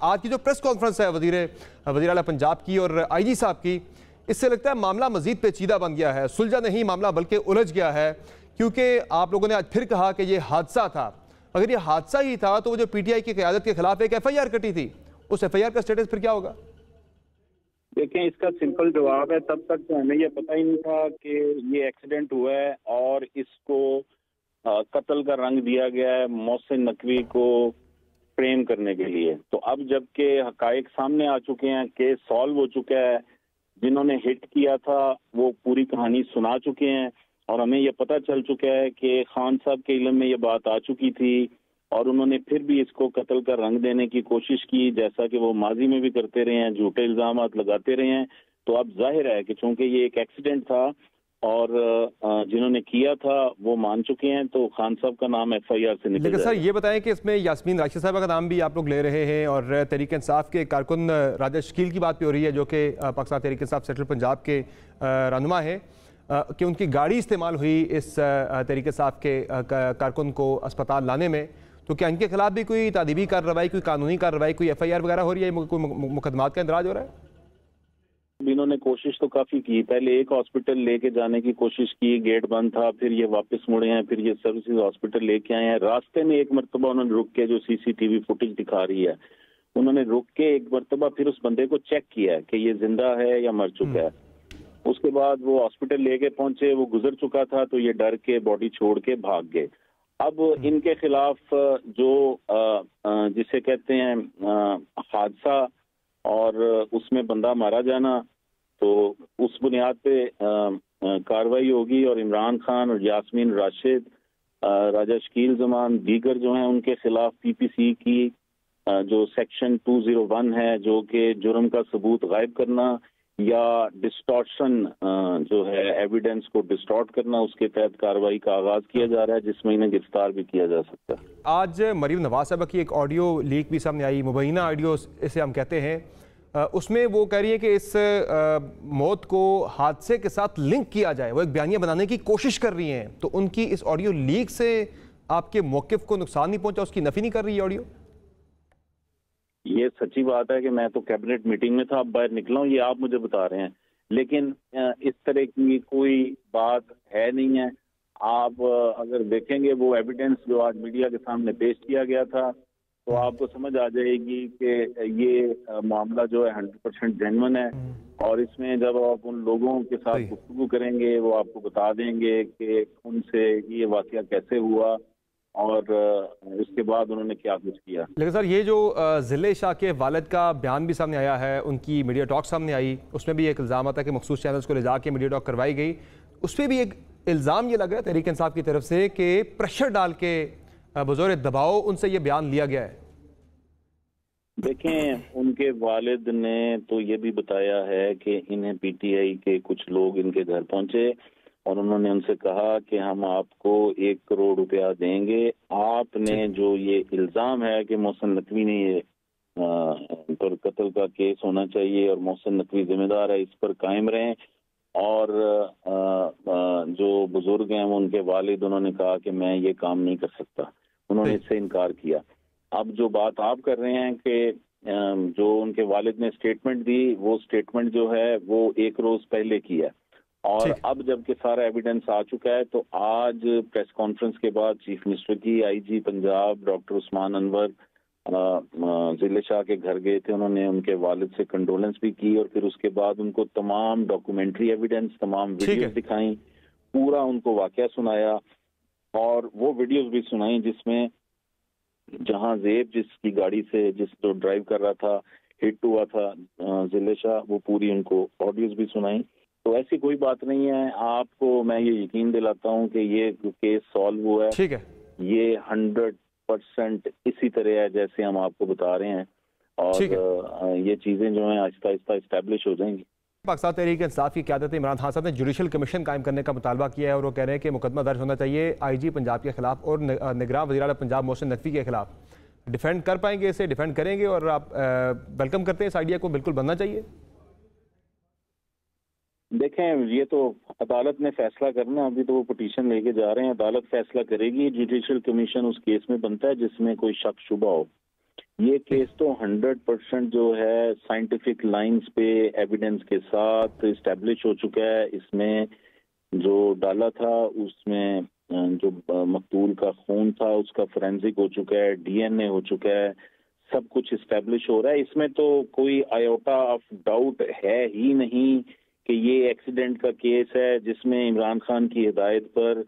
آج کی جو پریس کانفرنس ہے وزیر اعلیٰ پنجاب کی اور آئی جی صاحب کی، اس سے لگتا ہے معاملہ مزید پیچیدہ بن گیا ہے، سلجھا نہیں معاملہ بلکہ الجھ گیا ہے، کیونکہ آپ لوگوں نے آج پھر کہا کہ یہ حادثہ تھا۔ اگر یہ حادثہ ہی تھا تو وہ جو پی ٹی آئی کی قیادت کے خلاف ایک ایف آئی آر کٹی تھی، اس ایف آئی آر کا سٹیٹس پھر کیا ہوگا؟ دیکھیں، اس کا سمپل جواب ہے، تب تک تو ہمیں یہ پتہ ہی نہیں تھا کہ یہ ایکسیڈنٹ ہوا ہے اور اس کو قتل کا رنگ دیا گیا ہے محسن نقوی کو فریم کرنے کے لیے۔ تو اب جب کہ حقائق سامنے آ چکے ہیں، کیس سالو ہو چکا ہے، جنہوں نے ہٹ کیا تھا وہ پوری کہانی سنا چکے ہیں اور ہمیں یہ پتہ چل چکا ہے کہ خان صاحب کے علم میں یہ بات آ چکی تھی اور انہوں نے پھر بھی اس کو قتل کا رنگ دینے کی کوشش کی، جیسا کہ وہ ماضی میں بھی کرتے رہے ہیں، جھوٹے الزامات لگاتے رہے ہیں۔ تو اب ظاہر ہے کہ چونکہ یہ ایک ایکسیڈنٹ تھا اور جنہوں نے کیا تھا وہ مان چکے ہیں، تو خان صاحب کا نام ایف آئی آر سے نکل جائے گا۔ لیکن سر یہ بتائیں کہ اس میں یاسمین راشد صاحبہ کا نام بھی آپ لوگ لے رہے ہیں اور تحریک انصاف کے کارکن راجہ شکیل کی بات بھی ہو رہی ہے، جو کہ پاکستان تحریک انصاف سینٹرل پنجاب کے رہنما ہیں، کہ ان کی گاڑی استعمال ہوئی اس تحریک انصاف کے کارکن کو اسپتال لانے میں، تو کیا ان کے خلاف بھی کوئی تعدیبی کارروائی، کوئی قانونی کارروائی، کوئی ایف آئی آر وغیرہ ہو رہی ہے، کوئی مقدمات کا اندراج ہو رہا ہے؟ انہوں نے کوشش تو کافی کی، پہلے ایک ہاسپٹل لے کے جانے کی کوشش کی، گیٹ بند تھا، پھر یہ واپس مڑے ہیں، پھر یہ سروسز ہاسپٹل لے کے آئے ہیں۔ راستے میں ایک مرتبہ انہوں نے رک کے، جو سی سی ٹی وی فوٹیج دکھا رہی ہے، انہوں نے رک کے ایک مرتبہ پھر اس بندے کو چیک کیا کہ یہ زندہ ہے یا مر چکا ہے۔ اس کے بعد وہ ہاسپٹل لے کے پہنچے، وہ گزر چکا تھا، تو یہ ڈر کے باڈی چھوڑ کے بھاگ گئے۔ اب ان کے خلاف جو جسے کہتے ہیں حادثہ اور اس میں بندہ مارا جانا، تو اس بنیاد پہ کاروائی ہوگی اور عمران خان اور یاسمین راشد، راجہ شکیل زمان، دیگر جو ہیں ان کے خلاف پی پی سی کی جو سیکشن 201 ہے، جو کہ جرم کا ثبوت غائب کرنا یا ڈسٹارشن جو ہے ایویڈنس کو ڈسٹارٹ کرنا، اس کے تحت کارروائی کا آغاز کیا جا رہا ہے، جس میں انہیں گرفتار بھی کیا جا سکتا ہے۔ آج مریم نواز صاحبہ کی ایک آڈیو لیک بھی سامنے آئی، مبینہ آڈیو اسے ہم کہتے ہیں، اس میں وہ کہہ رہی ہے کہ اس موت کو حادثے کے ساتھ لنک کیا جائے، وہ ایک بیانیہ بنانے کی کوشش کر رہی ہیں، تو ان کی اس آڈیو لیک سے آپ کے موقف کو نقصان نہیں پہنچا؟ اس کی نفی نہیں کر رہی ہے آڈیو؟ یہ سچی بات ہے کہ میں تو کیبنٹ میٹنگ میں تھا، اب باہر نکلا ہوں، یہ آپ مجھے بتا رہے ہیں، لیکن اس طرح کی کوئی بات ہے نہیں ہے۔ آپ اگر دیکھیں گے وہ ایویڈنس جو آج میڈیا کے سامنے پیش کیا گیا تھا، تو آپ کو سمجھ آ جائے گی کہ یہ معاملہ جو ہے 100% جینوئن ہے، اور اس میں جب آپ ان لوگوں کے ساتھ گفتگو کریں گے وہ آپ کو بتا دیں گے کہ ان سے یہ واقعہ کیسے ہوا اور اس کے بعد انہوں نے کیا کچھ کیا۔ لیکن سر یہ جو ضلع شاہ کے والد کا بیان بھی سامنے آیا ہے، ان کی میڈیا ٹاک سامنے آئی، اس میں بھی ایک الزام آتا ہے کہ مخصوص چینلز کو لے جا کے میڈیا ٹاک کروائی گئی، اس پہ بھی ایک الزام یہ لگ رہا ہے تحریک انصاف کی طرف سے کہ پریشر ڈال کے بظور دباؤ ان سے یہ بیان لیا گیا ہے۔ دیکھیں، ان کے والد نے تو یہ بھی بتایا ہے کہ انہیں پی ٹی آئی کے کچھ لوگ ان کے گھر پہنچے اور انہوں نے ان سے کہا کہ ہم آپ کو 1 کروڑ روپیہ دیں گے، آپ نے جو یہ الزام ہے کہ محسن نقوی نے یہ پر قتل کا کیس ہونا چاہیے اور محسن نقوی ذمہ دار ہے، اس پر قائم رہیں، اور جو بزرگ ہیں وہ ان کے والد، انہوں نے کہا کہ میں یہ کام نہیں کر سکتا، انہوں نے اس سے انکار کیا۔ اب جو بات آپ کر رہے ہیں کہ جو ان کے والد نے اسٹیٹمنٹ دی، وہ اسٹیٹمنٹ جو ہے وہ 1 روز پہلے کی ہے، اور اب جب کہ سارا ایویڈنس آ چکا ہے، تو آج پریس کانفرنس کے بعد چیف منسٹر کی آئی جی پنجاب ڈاکٹر عثمان انور ضلع شاہ کے گھر گئے تھے، انہوں نے ان کے والد سے کنڈولنس بھی کی، اور پھر اس کے بعد ان کو تمام ڈاکومنٹری ایویڈنس، تمام ویڈیوز دکھائیں، پورا ان کو واقعہ سنایا، اور وہ ویڈیوز بھی سنائیں جس میں جہاں زیب جس کی گاڑی سے جس جو ڈرائیو کر رہا تھا ہٹ ہوا تھا ضلع شاہ، وہ پوری ان کو آڈیوز بھی سنائیں۔ تو ایسی کوئی بات نہیں ہے، آپ کو میں یہ یقین دلاتا ہوں کہ یہ کیس سالو ہوا ہے، یہ 100% اسی طرح ہے جیسے ہم آپ کو بتا رہے ہیں، اور یہ چیزیں جو ہیں آہستہ آہستہ اسٹیبلش ہو جائیں گی۔ پاکستان تحریک انصاف کی قیادت عمران خان صاحب نے جوڈیشل کمیشن قائم کرنے کا مطالبہ کیا ہے، اور وہ کہہ رہے ہیں کہ مقدمہ درج ہونا چاہیے آئی جی پنجاب کے خلاف اور نگراں وزیر اعلیٰ پنجاب محسن نقوی کے خلاف۔ ڈیفینڈ کر پائیں گے، اسے ڈیفینڈ کریں گے، اور آپ ویلکم کرتے ہیں اس آئیڈیا کو؟ بالکل بننا چاہیے۔ دیکھیں، یہ تو عدالت نے فیصلہ کرنا، ابھی تو وہ پٹیشن لے کے جا رہے ہیں، عدالت فیصلہ کرے گی۔ جوڈیشل کمیشن اس کیس میں بنتا ہے جس میں کوئی شک شبہ ہو، یہ کیس تو 100% جو ہے سائنٹیفک لائنز پہ ایویڈنس کے ساتھ اسٹیبلش ہو چکا ہے. اس میں جو ڈالا تھا اس میں جو مقتول کا خون تھا اس کا فورینزک ہو چکا ہے, DNA ہو چکا ہے, سب کچھ اسٹیبلش ہو رہا ہے. اس میں تو کوئی آیوٹا آف ڈاؤٹ ہے ہی نہیں کہ یہ ایکسیڈنٹ کا کیس ہے جس میں عمران خان کی ہدایت پر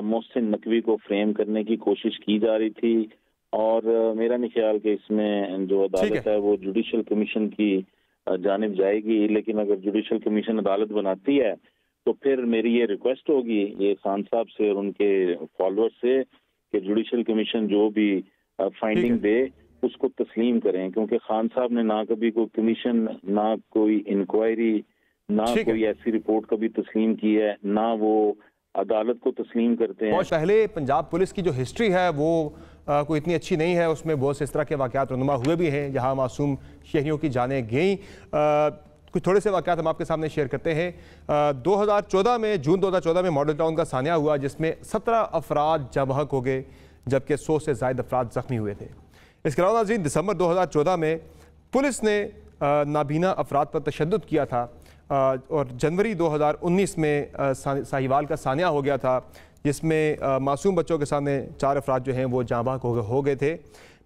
محسن نقوی کو فریم کرنے کی کوشش کی جا رہی تھی. اور میرا نہیں خیال کہ اس میں جو عدالت ہے وہ جوڈیشل کمیشن کی جانب جائے گی, لیکن اگر جوڈیشل کمیشن عدالت بناتی ہے تو پھر میری یہ ریکویسٹ ہوگی یہ خان صاحب سے اور ان کے فالوور سے کہ جوڈیشل کمیشن جو بھی فائنڈنگ دے اس کو تسلیم کریں, کیونکہ خان صاحب نے نہ کبھی کوئی کمیشن, نہ کوئی انکوائری, نہ کوئی ایسی رپورٹ کبھی تسلیم کی ہے, نہ وہ عدالت کو تسلیم کرتے ہیں. بہت پہلے پنجاب پولیس کی جو ہسٹری ہے وہ کوئی اتنی اچھی نہیں ہے, اس میں بہت سے اس طرح کے واقعات رونما ہوئے بھی ہیں جہاں معصوم شہریوں کی جانیں گئیں. کچھ تھوڑے سے واقعات ہم آپ کے سامنے شیئر کرتے ہیں. 2014 میں جون 2014 میں ماڈل ٹاؤن کا سانحہ ہوا جس میں 17 افراد جاں بحق ہو گئے جبکہ 100 سے زائد افراد زخمی ہوئے تھے. اس کے علاوہ ناظرین دسمبر 2014 میں پولیس نے نابینا افراد پر تشدد کیا تھا اور جنوری 2019 میں ساہیوال کا سانحہ ہو گیا تھا جس میں معصوم بچوں کے سامنے 4 افراد جو ہیں وہ جاں بحق ہو گئے تھے.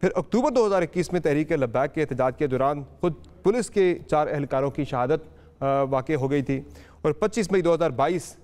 پھر اکتوبر 2021 میں تحریک لبیک کے احتجاج کے دوران خود پولیس کے 4 اہلکاروں کی شہادت واقع ہو گئی تھی. اور 25 مئی 2022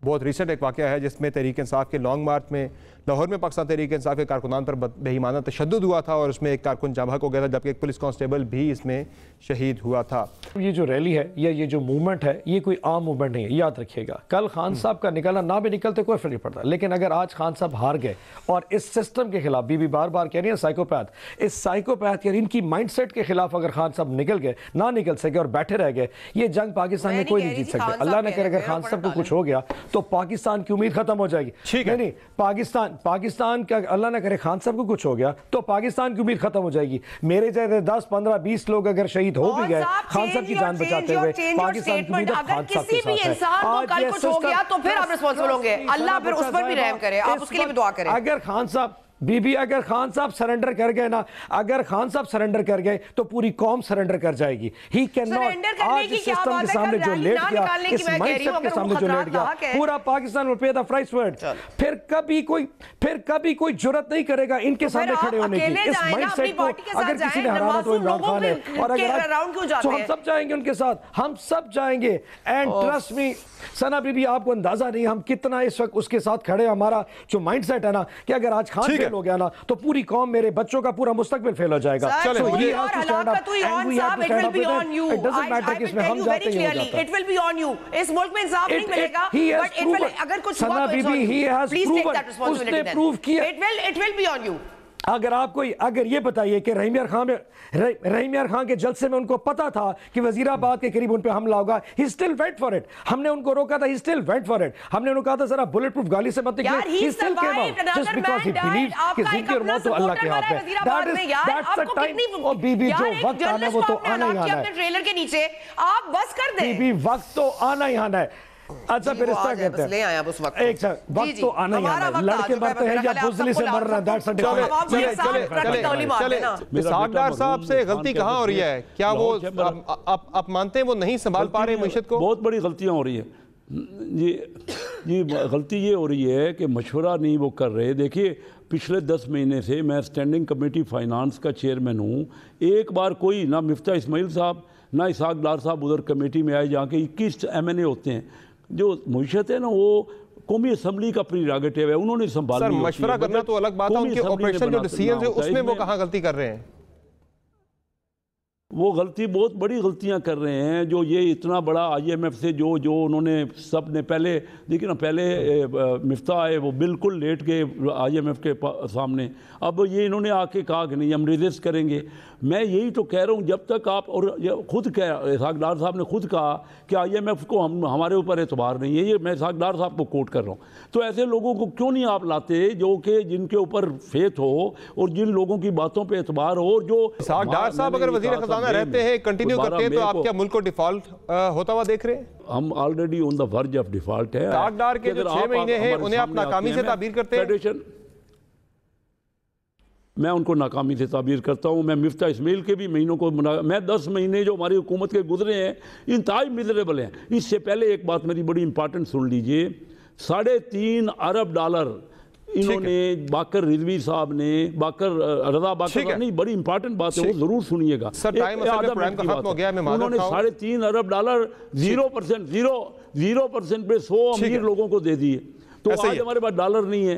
بہت ریسنٹ ایک واقعہ ہے جس میں تحریک انصاف کے لانگ مارچ میں لاہور میں پاکستان تحریک انصاف کے کارکنان پر بے ایمانہ تشدد ہوا تھا اور اس میں ایک کارکن جاں بحق ہو گیا تھا جبکہ ایک پولیس کانسٹیبل بھی اس میں شہید ہوا تھا. یہ جو ریلی ہے یا یہ جو موومنٹ ہے یہ کوئی عام موومنٹ نہیں ہے, یاد رکھیے گا. کل خان صاحب کا نکلنا نہ بھی نکلتے کوئی فرق نہیں پڑتا, لیکن اگر آج خان صاحب ہار گئے اور اس سسٹم کے خلاف بی بار بار کہہ رہی ہیں سائیکوپیتھ, اس سائیکوپیتھ یا ان کی مائنڈ سیٹ کے خلاف اگر خان صاحب نکل گئے, نہ نکل سکے اور بیٹھے رہ گئے, یہ جنگ پاکستان میں کوئی نہیں جیت سکتے. اللہ نہ کرے اگر خان صاحب کو کچھ ہو گیا تو پاکستان کی امید ختم ہو جائے گی. نہیں پاکستان کا اللہ نہ کرے خان صاحب کو کچھ ہو گیا تو پاکستان کی امید ختم ہو جائے گی. میرے جیسے 10 15 20 لوگ اگر شہید ہو بھی گئے خان صاحب کی جان بچاتے ہوئے, پاکستان کی امید خان صاحب کے ساتھ ہے. آج کل کچھ ہو گیا تو پھر آپ ریسپانسبل ہوں گے, اللہ پھر اس پر بھی رحم کرے, آپ اس کے لیے بھی دعا کریں. اگر خان صاحب اگر خان صاحب سرنڈر کر گئے نا, اگر خان صاحب سرنڈر کر گئے تو پوری قوم سرنڈر کر جائے گی. ہی کین ناٹ آج اس سسٹم کے سامنے جو لیٹ گیا, اس مائنڈ سیٹ کے سامنے جو لیٹ گیا, پورا Pakistan will pay the price for it. پھر کبھی کوئی جرت نہیں کرے گا ان کے سامنے کھڑے ہونے کی. اس مائنڈ سیٹ کو اگر کسی نے ہرانا تو عمران خان ہے, اور اگر تو ہم سب جائیں گے ان کے ساتھ, ہم سب جائیں گے. And trust me Sana Bibi بی, آپ کو اندازہ نہیں ہم کتنا اس وقت اس کے ساتھ کھڑے. ہمارا جو مائنڈ سیٹ ہے نا کہ اگر آج خان فیل ہو گیا نا تو پوری قوم, میرے بچوں کا پورا مستقبل فیل ہو جائے گا. It will be on you. اس ملک میں انصاف نہیں ملے گا, اگر کچھ ہوا تو it's on you. Please take that responsibility then. It will be on you. اگر یہ بتائیے کہ رحیم یار خان کے جلسے میں ان کو پتا تھا کہ وزیر آباد کے قریب ان پہ حملہ ہوگا, he still went for it. ہم نے ان کو روکا تھا, he still went for it. ہم نے ان کو کہا تھا ذرا بلٹ پروف گاڑی سے مت نکلیں, he still came out just because he believes کہ زندگی اور موت تو اللہ کے ہاتھ ہے. That's the time. اور بی بی جو وقت آنا ہے وہ تو آنا ہی آنا ہے. ٹریلر کے نیچے آپ بس کر دیں, بی بی وقت تو آنا ہی آنا ہے. اچھا پھر اس طرح کہتے ہیں ایک وقت تو آنا ہی آنا ہے, لڑکے مرتے ہیں یا بزدلی سے مر رہے ہیں. اسحاق ڈار صاحب سے غلطی کہاں ہو رہی ہے؟ کیا وہ آپ مانتے ہیں وہ نہیں سنبھال پا رہے معیشت کو؟ بہت بڑی غلطیاں ہو رہی ہیں. یہ غلطی یہ ہو رہی ہے کہ مشورہ نہیں وہ کر رہے. دیکھیے پچھلے 10 مہینے سے میں اسٹینڈنگ کمیٹی فائنانس کا چیئرمین ہوں, ایک بار کوئی نہ مفتاح اسماعیل صاحب نہ اسحاق ڈار صاحب ادھر کمیٹی میں آئے جہاں کے 21 MNA ہوتے ہیں. جو معیشت ہے نا وہ قومی اسمبلی کا پریراگیٹیو ہے, انہوں نے سنبھالی. سر مشورہ کرنا تو الگ بات ہے, ان کے آپریشن جو ڈیسیژنز ہیں اس میں وہ کہاں غلطی کر رہے ہیں؟ وہ غلطی بہت بڑی غلطیاں کر رہے ہیں. جو یہ اتنا بڑا IMF سے جو انہوں نے سب نے پہلے دیکھیں نا, پہلے مفتاح آئے وہ بالکل لیٹ گئے IMF کے سامنے. اب یہ انہوں نے آ کے کہا کہ نہیں ہم ریزسٹ کریں گے. میں یہی تو کہہ رہا ہوں جب تک آپ, اور خود اسحاق ڈار صاحب نے خود کہا کہ IMF کو ہمارے اوپر اعتبار نہیں ہے, یہ میں اسحاق ڈار صاحب کو کوٹ کر رہا ہوں. تو ایسے لوگوں کو کیوں نہیں آپ لاتے جو کہ جن کے اوپر فیتھ ہو اور جن لوگوں کی باتوں پہ اعتبار ہو. اور جو اسحاق ڈار صاحب اگر وزیر خزانہ رہتے ہیں, کنٹینیو کرتے ہیں, تو آپ کیا ملک کو ڈیفالٹ ہوتا ہوا دیکھ رہے ہیں؟ ہم already on the verge of default ہے. اسحاق ڈار کے جو 6 مہینے ہیں انہیں آپ ناکامی سے تعبیر کرتے ہیں. میں ان کو ناکامی سے تعبیر کرتا ہوں. میں مفتاح اسماعیل کے بھی مہینوں کو میں 10 مہینے جو ہماری حکومت کے گزرے ہیں انتہائی مزریبل ہیں. اس سے پہلے ایک بات میری بڑی امپارٹنٹ سن لیجئے. $3.5 ارب انہوں نے باقر رضوی صاحب نے رضا باقر نہیں بڑی امپارٹنٹ بات ہے وہ ضرور سنیے گا. انہوں نے $3.5 ارب 0% پہ 100 امیر لوگوں کو دے دیے. تو آج ہمارے پاس ڈالر نہیں ہے.